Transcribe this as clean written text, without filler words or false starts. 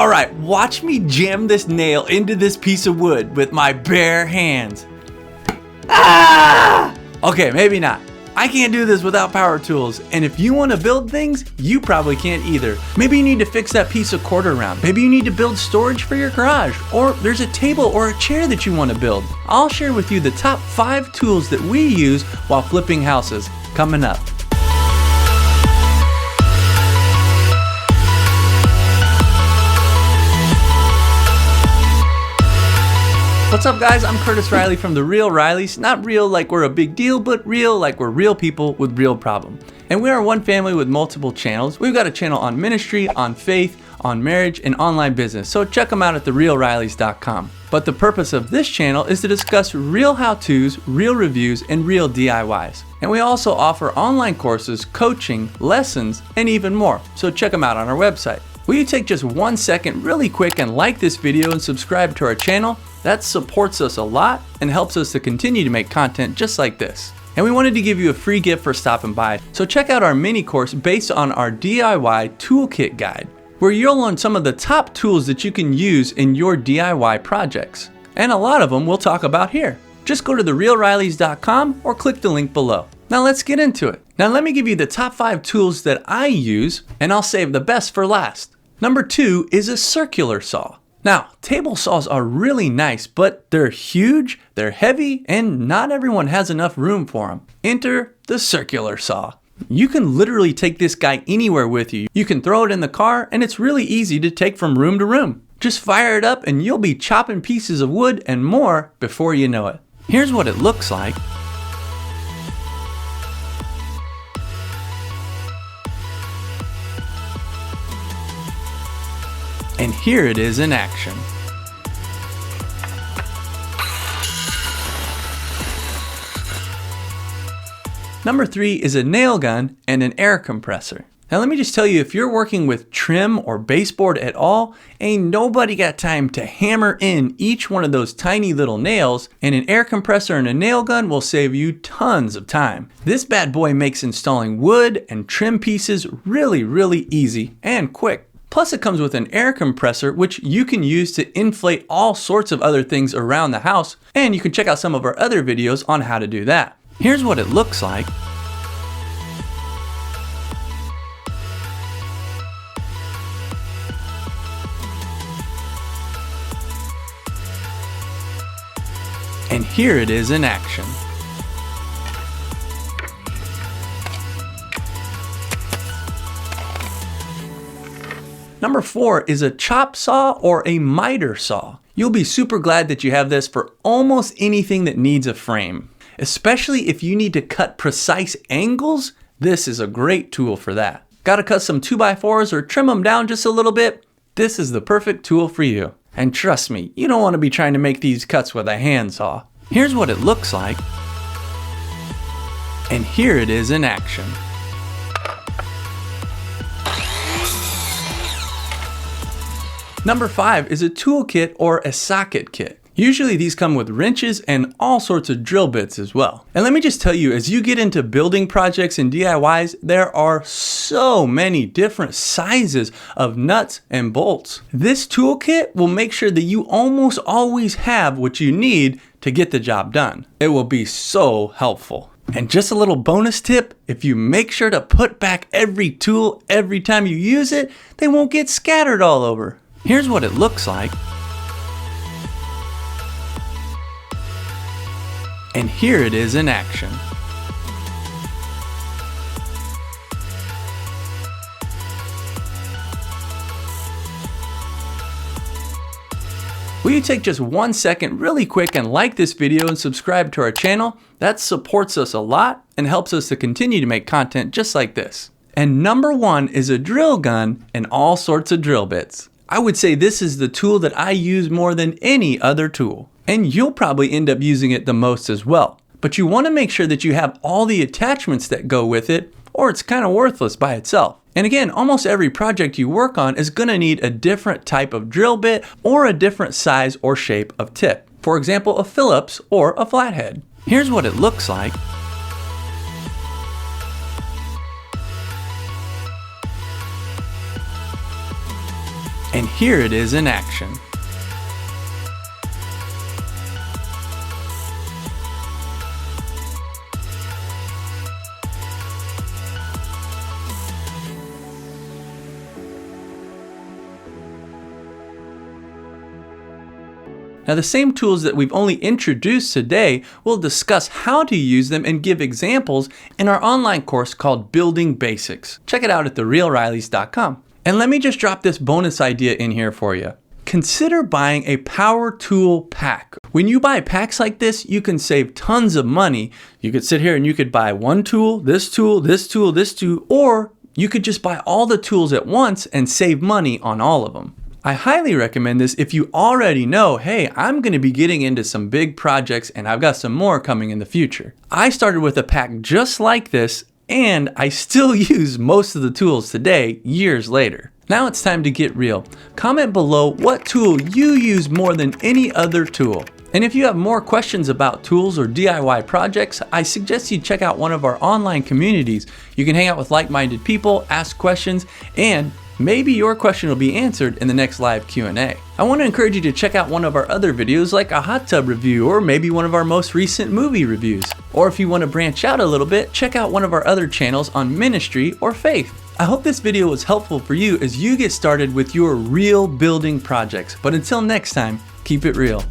All right, watch me jam this nail into this piece of wood with my bare hands. Ah! Okay, maybe not. I can't do this without power tools, and if you want to build things, you probably can't either. Maybe you need to fix that piece of quarter round. Maybe you need to build storage for your garage, or there's a table or a chair that you want to build. I'll share with you the top 5 tools that we use while flipping houses, coming up. What's up guys, I'm Curtis Riley from The Real Rileys. Not real like we're a big deal, but real like we're real people with real problems. And we are one family with multiple channels. We've got a channel on ministry, on faith, on marriage, and online business. So check them out at therealrileys.com. But the purpose of this channel is to discuss real how-tos, real reviews, and real DIYs. And we also offer online courses, coaching, lessons, and even more. So check them out on our website. Will you take just 1 second really quick and like this video and subscribe to our channel? That supports us a lot and helps us to continue to make content just like this. And we wanted to give you a free gift for stopping by. So check out our mini course based on our DIY Toolkit guide, where you'll learn some of the top tools that you can use in your DIY projects. And a lot of them we'll talk about here. Just go to therealrileys.com or click the link below. Now let's get into it. Now let me give you the top 5 tools that I use, and I'll save the best for last. Number 2 is a circular saw. Now, table saws are really nice, but they're huge, they're heavy, and not everyone has enough room for them. Enter the circular saw. You can literally take this guy anywhere with you. You can throw it in the car, and it's really easy to take from room to room. Just fire it up and you'll be chopping pieces of wood and more before you know it. Here's what it looks like. And here it is in action. Number 3 is a nail gun and an air compressor. Now let me just tell you, if you're working with trim or baseboard at all, ain't nobody got time to hammer in each one of those tiny little nails, and an air compressor and a nail gun will save you tons of time. This bad boy makes installing wood and trim pieces really easy and quick. Plus it comes with an air compressor, which you can use to inflate all sorts of other things around the house, and you can check out some of our other videos on how to do that. Here's what it looks like. And here it is in action. Number 4 is a chop saw or a miter saw. You'll be super glad that you have this for almost anything that needs a frame. Especially if you need to cut precise angles, this is a great tool for that. Gotta cut some 2x4s or trim them down just a little bit? This is the perfect tool for you. And trust me, you don't want to be trying to make these cuts with a handsaw. Here's what it looks like. And here it is in action. Number 5 is a toolkit or a socket kit. Usually these come with wrenches and all sorts of drill bits as well. And let me just tell you, as you get into building projects and DIYs, there are so many different sizes of nuts and bolts. This toolkit will make sure that you almost always have what you need to get the job done. It will be so helpful. And just a little bonus tip, if you make sure to put back every tool every time you use it, they won't get scattered all over. Here's what it looks like. And here it is in action. Will you take just 1 second really quick and like this video and subscribe to our channel? That supports us a lot and helps us to continue to make content just like this. And number 1 is a drill gun and all sorts of drill bits. I would say this is the tool that I use more than any other tool. And you'll probably end up using it the most as well. But you want to make sure that you have all the attachments that go with it, or it's kind of worthless by itself. And again, almost every project you work on is going to need a different type of drill bit or a different size or shape of tip. For example, a Phillips or a flathead. Here's what it looks like. And here it is in action. Now, the same tools that we've only introduced today, we'll discuss how to use them and give examples in our online course called Building Basics. Check it out at therealrileys.com. And let me just drop this bonus idea in here for you. Consider buying a power tool pack. When you buy packs like this, you can save tons of money. You could sit here and you could buy one tool, this tool, this tool, this tool, or you could just buy all the tools at once and save money on all of them. I highly recommend this if you already know, hey, I'm going to be getting into some big projects and I've got some more coming in the future. I started with a pack just like this and I still use most of the tools today, years later. Now it's time to get real. Comment below what tool you use more than any other tool. And if you have more questions about tools or DIY projects, I suggest you check out one of our online communities. You can hang out with like-minded people, ask questions, and maybe your question will be answered in the next live Q&A. I want to encourage you to check out one of our other videos like a hot tub review or maybe one of our most recent movie reviews. Or if you want to branch out a little bit, check out one of our other channels on ministry or faith. I hope this video was helpful for you as you get started with your real building projects. But until next time, keep it real.